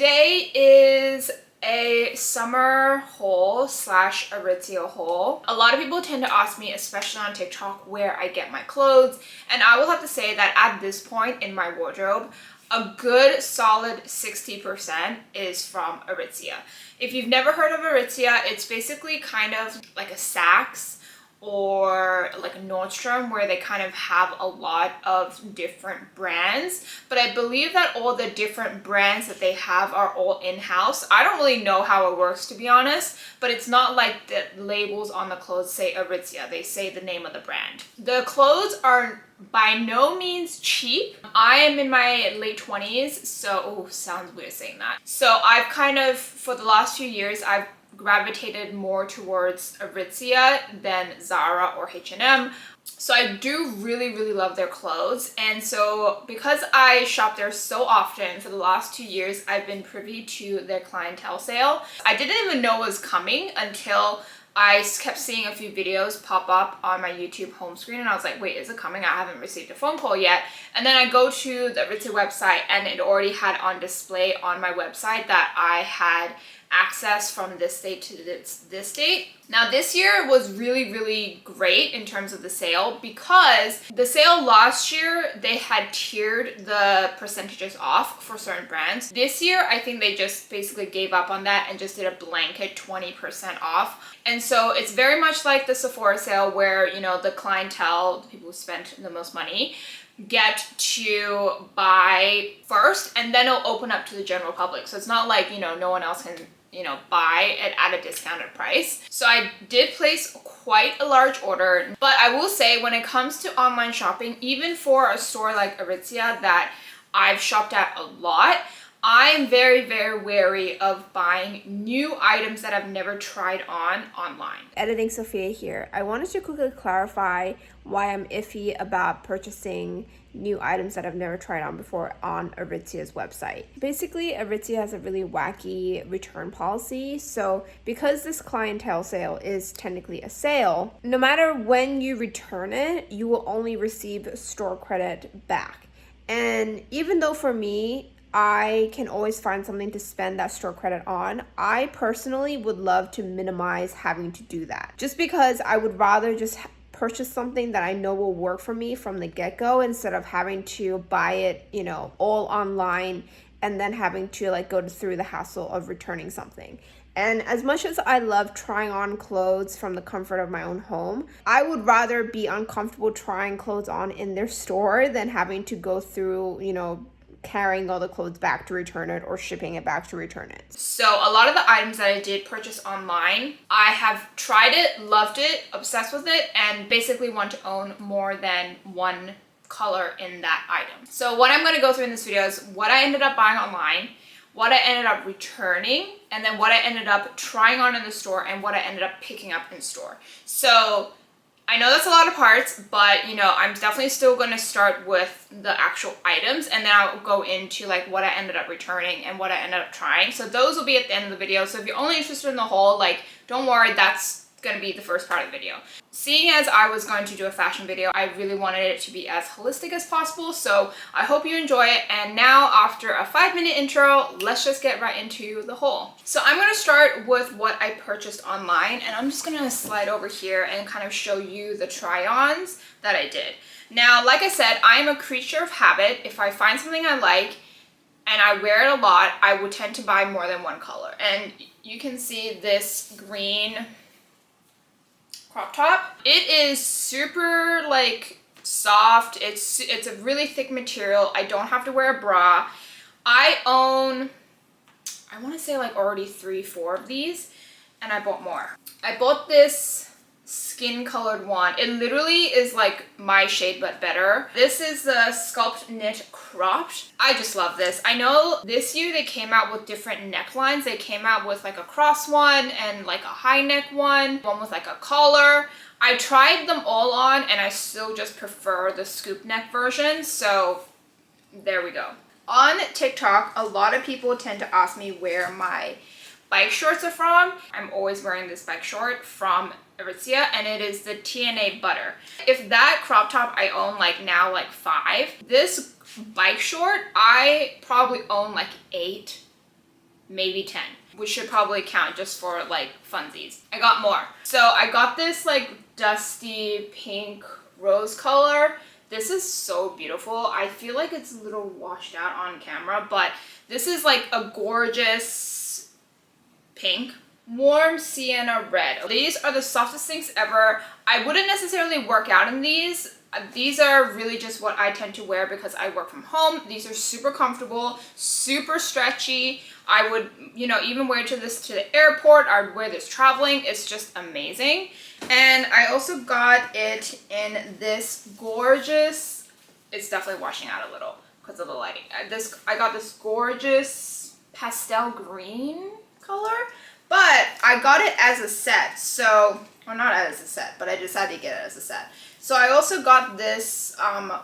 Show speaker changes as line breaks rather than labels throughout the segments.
Today is a summer haul slash aritzia haul. A lot of people tend to ask me, especially on TikTok, where I get my clothes, and I will have to say that at this point in my wardrobe, a good solid 60% is from aritzia. If you've never heard of aritzia, it's basically kind of like a Saks or like a Nordstrom, where they kind of have a lot of different brands, but I believe that all the different brands that they have are all in-house. I don't really know how it works, to be honest, but it's not like the labels on the clothes say aritzia. They say the name of the brand. The clothes are by no means cheap. I am in my late 20s, so sounds weird saying that. So I've kind of, for the last few years, I've gravitated more towards aritzia than Zara or H&M. So I do really love their clothes, and so because I shop there so often for the last 2 years, I've been privy to their clientele sale. I didn't even know it was coming until I kept seeing a few videos pop up on my YouTube home screen, and I was like, wait, is it coming? I haven't received a phone call yet. And then I go to the aritzia website, and it already had on display on my website that I had access from this date to this date. Now this year was really great in terms of the sale, because the sale last year they had tiered the percentages off for certain brands. This year I think they just basically gave up on that and just did a blanket 20% off. And so it's very much like the Sephora sale, where, you know, the clientele, the people who spent the most money, get to buy first, and then it'll open up to the general public. So it's not like, you know, no one else can, you know, buy it at a discounted price. So I did place quite a large order, but I will say, when it comes to online shopping, even for a store like aritzia that I've shopped at a lot, I'm very wary of buying new items that I've never tried on online.
Editing Sophia here. I wanted to quickly clarify why I'm iffy about purchasing new items that I've never tried on before on Aritzia's website. Basically, Aritzia has a really wacky return policy. So because this clientele sale is technically a sale, no matter when you return it, you will only receive store credit back. And even though for me, I can always find something to spend that store credit on, I personally would love to minimize having to do that. Just because I would rather just purchase something that I know will work for me from the get-go, instead of having to buy it, you know, all online and then having to like go through the hassle of returning something. And as much as I love trying on clothes from the comfort of my own home, I would rather be uncomfortable trying clothes on in their store than having to go through, you know, carrying all the clothes back to return it or shipping it back to return it.
So a lot of the items that I did purchase online, I have tried it, loved it, obsessed with it, and basically want to own more than one color in that item. So what I'm going to go through in this video is what I ended up buying online, what I ended up returning, and then what I ended up trying on in the store, and what I ended up picking up in store. So I know that's a lot of parts, but, you know, I'm definitely still going to start with the actual items, and then I'll go into like what I ended up returning and what I ended up trying. So those will be at the end of the video. So if you're only interested in the haul, like, don't worry, that's going to be the first part of the video. Seeing as I was going to do a fashion video, I really wanted it to be as holistic as possible, so I hope you enjoy it. And now, after a 5-minute intro, let's just get right into the haul. So I'm going to start with what I purchased online, and I'm just going to slide over here and kind of show you the try-ons that I did. Now, like I said, I am a creature of habit. If I find something I like and I wear it a lot, I would tend to buy more than one color. And you can see this green crop top. It is super like soft. It's a really thick material. I don't have to wear a bra. I own, I want to say like already 3-4 of these, and I bought more. I bought this skin colored one. It literally is like my shade but better. This is the Sculpt Knit Cropped. I just love this. I know this year they came out with different necklines. They came out with like a cross one and like a high neck one with like a collar. I tried them all on, and I still just prefer the scoop neck version. So there we go. On TikTok, a lot of people tend to ask me where my bike shorts are from. I'm always wearing this bike short from aritzia, and it is the TNA Butter. If that crop top I own like now like 5, this bike short I probably own like 8 maybe 10, which should probably count just for like funsies. I got more. So I got this like dusty pink rose color. This is so beautiful. I feel like it's a little washed out on camera, but this is like a gorgeous pink. Warm sienna red. These are the softest things ever. I wouldn't necessarily work out in these. These are really just what I tend to wear because I work from home. These are super comfortable, super stretchy. I would, you know, even wear this to the airport. I would wear this traveling. It's just amazing. And I also got it in this gorgeous, it's definitely washing out a little because of the lighting. I got this gorgeous pastel green color, but I got it as a set. So, or not as a set, but I decided to get it as a set. So I also got this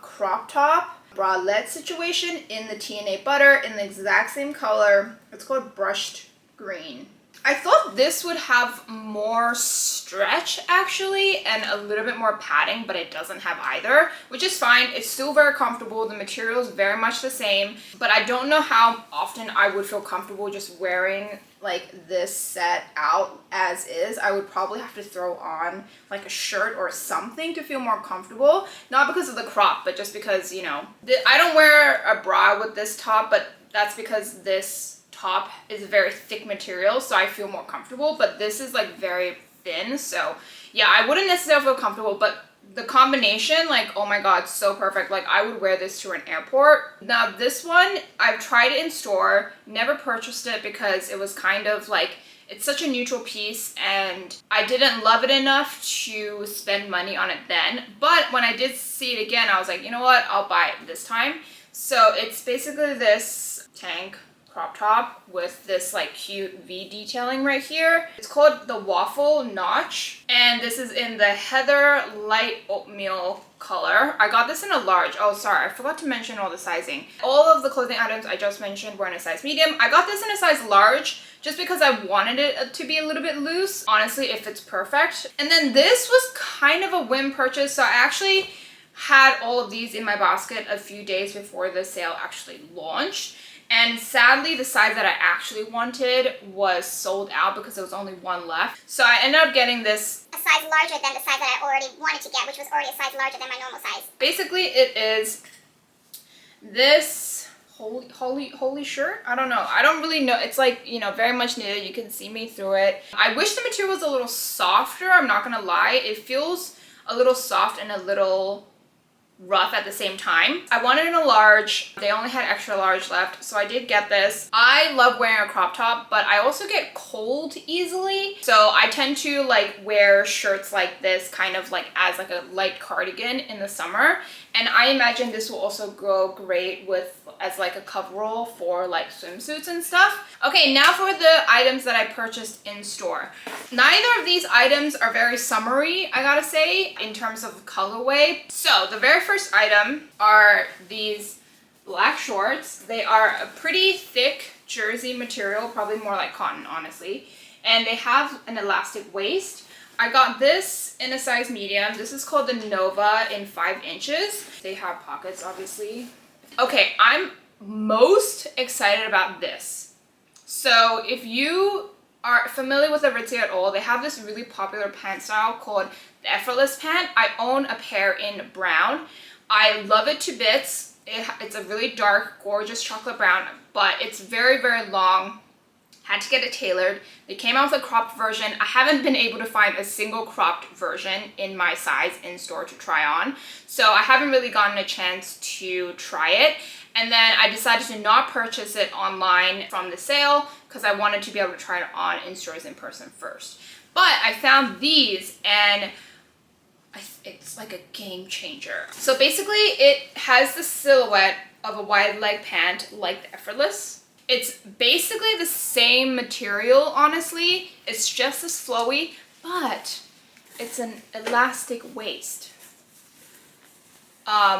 crop top bralette situation in the TNA butter in the exact same color. It's called brushed green. I thought this would have more stretch actually and a little bit more padding, but it doesn't have either, which is fine. It's still very comfortable. The material is very much the same, but I don't know how often I would feel comfortable just wearing like this set out as is. I would probably have to throw on like a shirt or something to feel more comfortable, not because of the crop, but just because, you know, I don't wear a bra with this top, but that's because this top is a very thick material, so I feel more comfortable, but this is like very thin, so yeah, I wouldn't necessarily feel comfortable, but the combination, like, oh my god, so perfect. Like, I would wear this to an airport. Now this one, I've tried it in store, never purchased it because it was kind of like, it's such a neutral piece and I didn't love it enough to spend money on it then, but when I did see it again, I was like, you know what, I'll buy it this time. So it's basically this tank crop top with this like cute V detailing right here. It's called the Waffle Notch, and this is in the Heather Light Oatmeal color. I got this in a large. Oh, sorry, I forgot to mention all the sizing. All of the clothing items I just mentioned were in a size medium. I got this in a size large just because I wanted it to be a little bit loose. Honestly, it fits perfect. And then this was kind of a whim purchase, so I actually had all of these in my basket a few days before the sale actually launched. And sadly, the size that I actually wanted was sold out because there was only one left. So I ended up getting this
a size larger than the size that I already wanted to get, which was already a size larger than my normal size.
Basically, it is this holy shirt. I don't know. I don't really know. It's like, you know, very much knitted. You can see me through it. I wish the material was a little softer. I'm not gonna lie. It feels a little soft and a little rough at the same time. I wanted in a large. They only had extra large left, so I did get this. I love wearing a crop top, but I also get cold easily, so I tend to like wear shirts like this kind of like as like a light cardigan in the summer, and I imagine this will also go great with as like a coverall for like swimsuits and stuff. Okay, now for the items that I purchased in store. Neither of these items are very summery, I gotta say, in terms of colorway. So the very first item are these black shorts. They are a pretty thick jersey material, probably more like cotton, honestly. And they have an elastic waist. I got this in a size medium. This is called the Nova in 5 inches. They have pockets, obviously. Okay, I'm most excited about this. So if you are familiar with aritzia at all, they have this really popular pant style called the effortless pant. I own a pair in brown. I love it to bits. It's a really dark, gorgeous chocolate brown, but it's very, very long. Had to get it tailored. They came out with a cropped version. I haven't been able to find a single cropped version in my size in store to try on, so I haven't really gotten a chance to try it. And then I decided to not purchase it online from the sale because I wanted to be able to try it on in stores in person first. But I found these and it's like a game changer. So basically it has the silhouette of a wide leg pant like the Effortless. It's basically the same material, honestly. It's just as flowy, but it's an elastic waist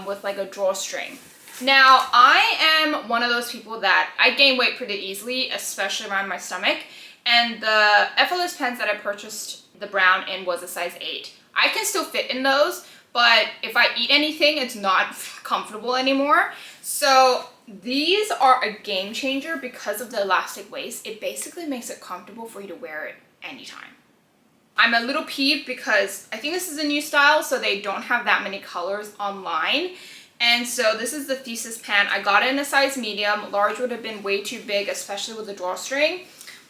with like a drawstring. Now, I am one of those people that I gain weight pretty easily, especially around my stomach. And the Effortless pants that I purchased the brown in was a size 8. I can still fit in those, but if I eat anything, it's not comfortable anymore. So These are a game changer because of the elastic waist. It basically makes it comfortable for you to wear it anytime. I'm a little peeved because I think this is a new style, so they don't have that many colors online. And so this is the Thesis pant. I got it in a size medium. Large would have been way too big, especially with the drawstring.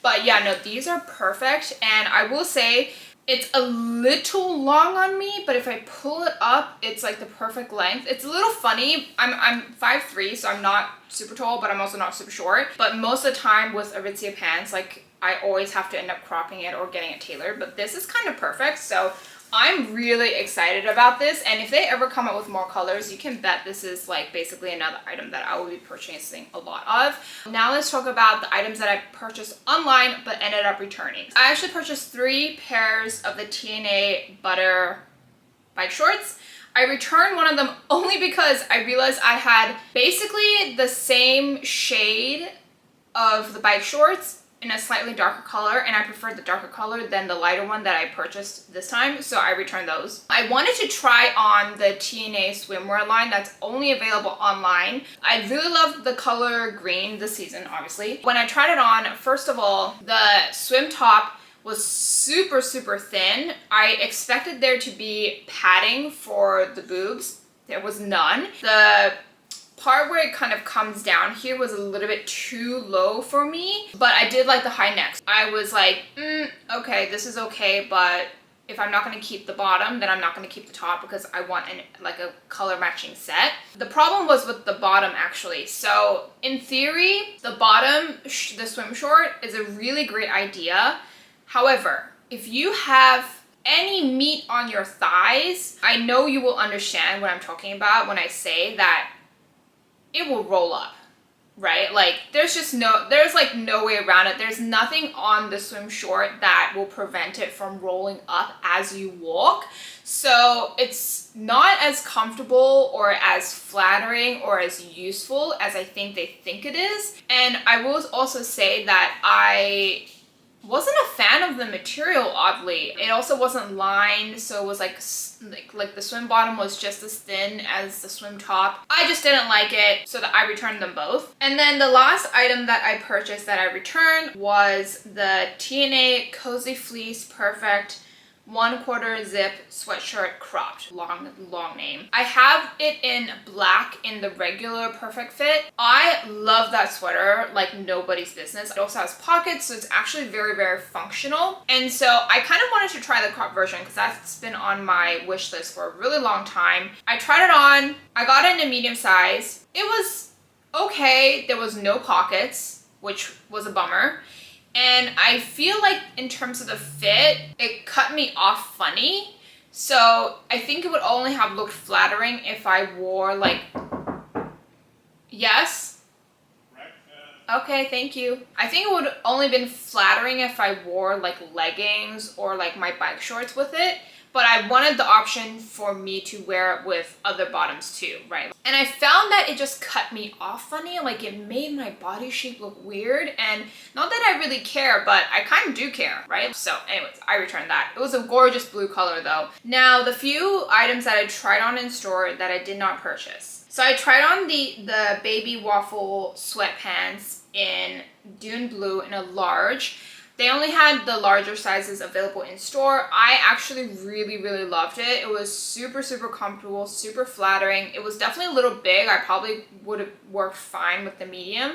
But yeah, no, these are perfect. And I will say it's a little long on me, but if I pull it up, it's like the perfect length. It's a little funny. I'm 5'3", so I'm not super tall, but I'm also not super short. But most of the time with aritzia pants, like I always have to end up cropping it or getting it tailored. But this is kind of perfect. So I'm really excited about this, and if they ever come up with more colors, you can bet this is like basically another item that I will be purchasing a lot of. Now let's talk about the items that I purchased online but ended up returning. I actually purchased 3 pairs of the TNA Butter bike shorts. I returned one of them only because I realized I had basically the same shade of the bike shorts in a slightly darker color, and I preferred the darker color than the lighter one that I purchased this time, so I returned those. I wanted to try on the TNA swimwear line that's only available online. I really love the color green this season, obviously. When I tried it on, first of all, the swim top was super, super thin. I expected there to be padding for the boobs. There was none. The part where it kind of comes down here was a little bit too low for me, but I did like the high necks. I was like, okay, this is okay, but if I'm not going to keep the bottom, then I'm not going to keep the top because I want like a color matching set. The problem was with the bottom actually. So in theory, the bottom, the swim short is a really great idea. However, if you have any meat on your thighs, I know you will understand what I'm talking about when I say that it will roll up, right? Like there's like no way around it. There's nothing on the swim short that will prevent it from rolling up as you walk. So it's not as comfortable or as flattering or as useful as I think they think it is. And I will also say that I wasn't a fan of the material, oddly. It also wasn't lined, so it was like the swim bottom was just as thin as the swim top. I just didn't like it, so that I returned them both. And then the last item that I purchased that I returned was the TNA Cozy Fleece Perfect 1/4 zip sweatshirt cropped. Long name. I have it in black in the regular perfect fit. I love that sweater like nobody's business. It also has pockets, so it's actually very, very functional. And so I kind of wanted to try the crop version because that's been on my wish list for a really long time. I tried it on. I got it in a medium size. It was okay. There was no pockets, which was a bummer. And I feel like in terms of the fit, it cut me off funny. So I think it would only have looked flattering if I wore like, yes? Okay, thank you. I think it would only been flattering if I wore like leggings or like my bike shorts with it. But I wanted the option for me to wear it with other bottoms too, right? And I found that it just cut me off funny, like it made my body shape look weird. And not that I really care, but I kind of do care, right? So anyways, I returned that. It was a gorgeous blue color though. Now, the few items that I tried on in store that I did not purchase. So I tried on the baby waffle sweatpants in Dune Blue in a large. They only had the larger sizes available in store. I actually really, really loved it. It was super, super comfortable, super flattering. It was definitely a little big. I probably would have worked fine with the medium.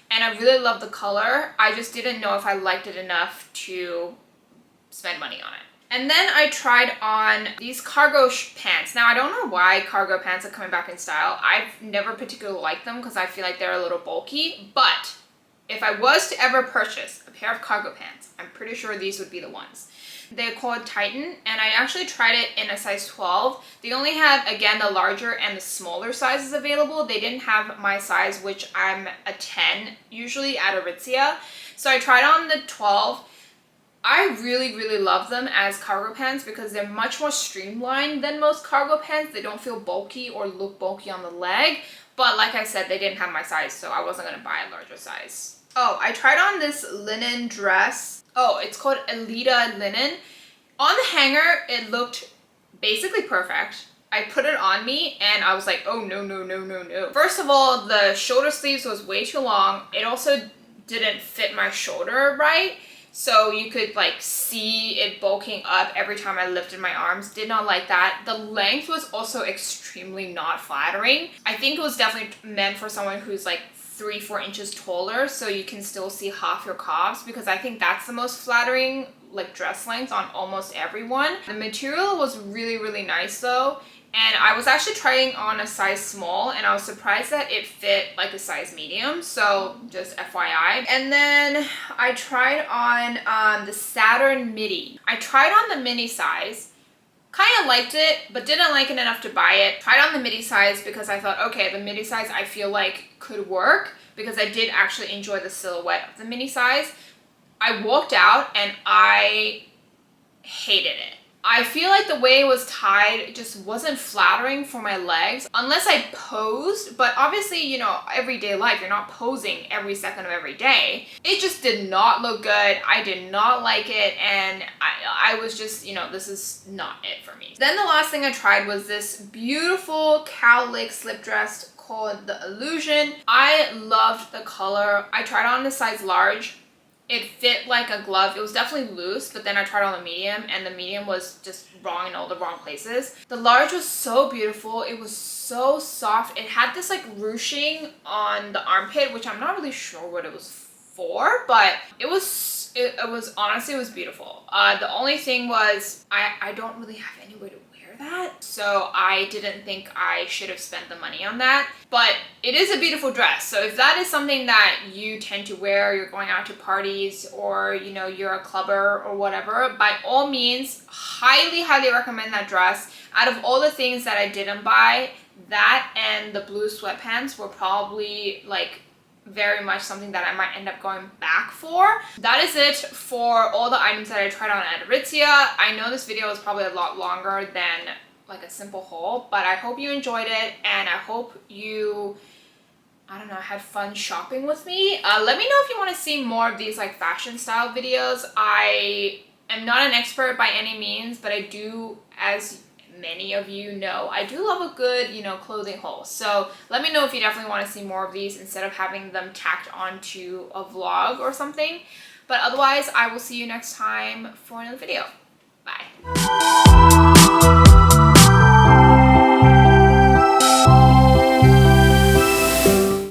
And I really loved the color. I just didn't know if I liked it enough to spend money on it. And then I tried on these cargo pants. Now, I don't know why cargo pants are coming back in style. I've never particularly liked them because I feel like they're a little bulky. But if I was to ever purchase a pair of cargo pants, I'm pretty sure these would be the ones. They're called Titan, and I actually tried it in a size 12. They only had, again, the larger and the smaller sizes available. They didn't have my size, which I'm a 10 usually at Aritzia. So I tried on the 12. I really, really love them as cargo pants because they're much more streamlined than most cargo pants. They don't feel bulky or look bulky on the leg. But like I said, they didn't have my size, so I wasn't going to buy a larger size. Oh, I tried on this linen dress. Oh, it's called Elita linen. On the hanger, it looked basically perfect. I put it on me and I was like, oh no, no, no, no, no. First of all, the shoulder sleeves was way too long. It also didn't fit my shoulder right. So you could like see it bulking up every time I lifted my arms. Did not like that. The length was also extremely not flattering. I think it was definitely meant for someone who's like 3-4 inches taller, so you can still see half your calves, because I think that's the most flattering like dress length on almost everyone. The material was really, really nice though. And I was actually trying on a size small and I was surprised that it fit like a size medium. So just FYI. And then I tried on the Saturn midi. I tried on the mini size. Kind of liked it, but didn't like it enough to buy it. Tried on the midi size because I thought, okay, the midi size I feel like could work, because I did actually enjoy the silhouette of the mini size. I walked out and I hated it. I feel like the way it was tied just wasn't flattering for my legs unless I posed, but obviously, you know, everyday life, you're not posing every second of every day. It just did not look good. I did not like it, and I was just, you know, this is not it for me. Then the last thing I tried was this beautiful cowlick slip dress called the Illusion. I loved the color. I tried on the size large. It fit like a glove. It was definitely loose, but then I tried on the medium and the medium was just wrong in all the wrong places. The large was so beautiful. It was so soft. It had this like ruching on the armpit, which I'm not really sure what it was for, but it was honestly, it was beautiful. The only thing was I don't really have anywhere to wear that, so I didn't think I should have spent the money on that. But it is a beautiful dress, so if that is something that you tend to wear, you're going out to parties, or you know, you're a clubber or whatever, by all means, highly, highly recommend that dress. Out of all the things that I didn't buy, that and the blue sweatpants were probably like very much something that I might end up going back for. That is it for all the items that I tried on at Aritzia. I know this video is probably a lot longer than like a simple haul, but I hope you enjoyed it, and I hope you, I don't know, had fun shopping with me. Let me know if you want to see more of these like fashion style videos. I am not an expert by any means, but I do, as many of you know, I do love a good, you know, clothing haul. So let me know if you definitely want to see more of these instead of having them tacked onto a vlog or something. But otherwise, I will see you next time for another video. Bye.